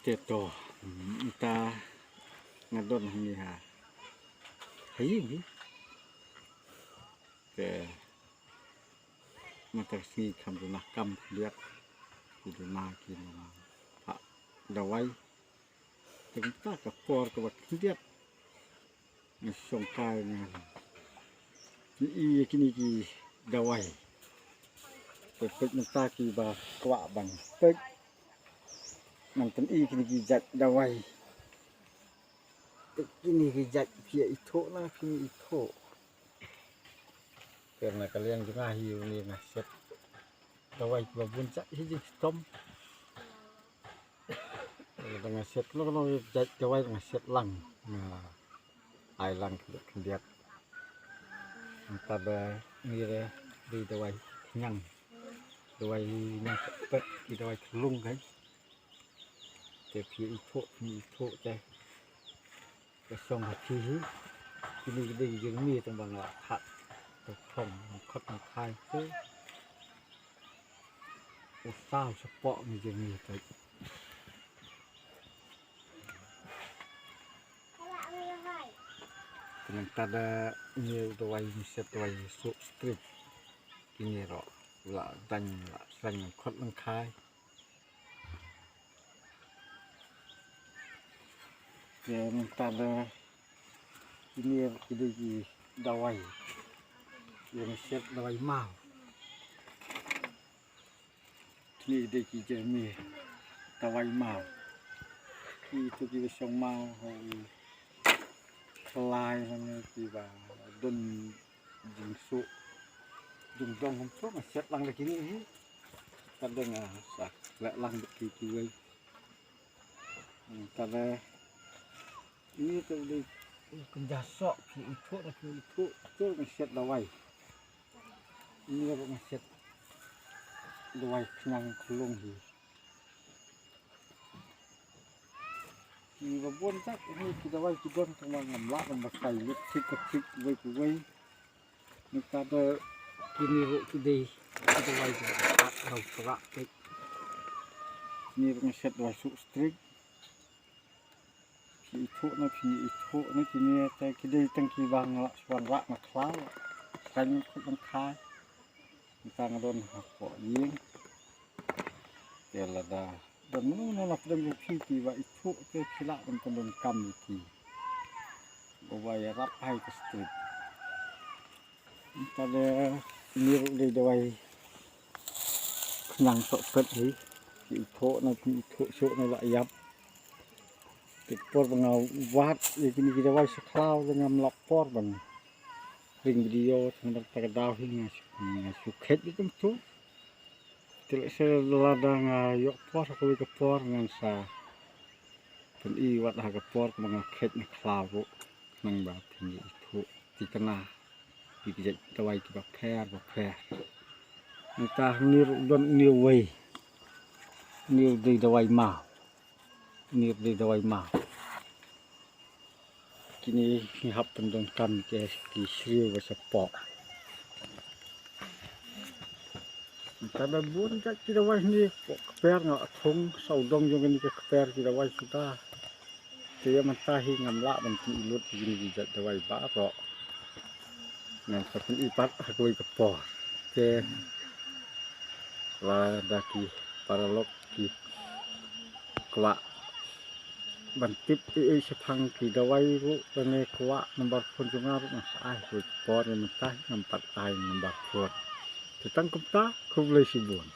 Teto ta ngadon ni ha hayi ni ke matersi kam rumah kam lihat di rumah kini pak dawai kita ke por ke buat lihat songkai ni kini ki dawai pek menta ki ba kwa bang pek nanti kini kijat dawai kini kijat pia itu lah kini itu karena kalian juga hiu ni nasib dawai babun cak hiji tom dengan set lo kalau jat dawai dengan set lang nah ai lang lihat pada ni di dawai nyang dawai nyang sepet di dawai kelung kan tapi itu teh kesong hati ini gede jengmi tembang hak terkom kot makai tu usah sepok ni jengmi tu dengan tada ni dawai set dawai sok strip kini ro la dan la sang kot makai yang tada ini di dawai yang set dawai mau ini di jermi dawai mau itu di song mau kelai mana tiba don jingsu jingdong untuk set lang lagi ni kadang sah lek lang begitu tada ini tu di penjasok itu ngeset dawai ini apa ngeset dawai kenyang kelung ini babon tak ini kita dawai kita tengah ngamlak memakai lipstick kecil kuai ini ada kini ruk kidai kita dawai rau kerak ini ngeset dawai suk strik itu ni kini saya kini tengki bang lak suan rak maklau kan kut mengkai kita ngadon hapok ying ya lada dan mana nak dengan piti wa itu ke kilak dengan kam iki bawa ya rap hai ke street kita le niru le dawai kenyang sok pet ni itu na itu sok na lak yap por bangau wat ini kita wai seklau dengan lapor bang ring video tentang terdaw hingga sukhet itu tu tidak seladang yok por aku ke por dengan sa pun i wat ha ke por mengakhet ni klau nang ba tinggi itu dikena dikejat dawai ki ba pher entah niru don niu wei niu di dawai mau niu di dawai mau kini ngihap pendon kam ke ki sriu ba sepok kada bun ka ki dawai ni keper ngak thong saudong jong ni ke keper ki dawai sudah dia mentahi ngamlak banti ilut gini jat dawai ba ro nang sepen ipat hakoi kepor ke la daki paralok ki kwa bantip sepang ki dawai ru tane kwa nomor phone jungar mas ai ru por mentah nampak ai nomor phone tetang kumta kublai sibun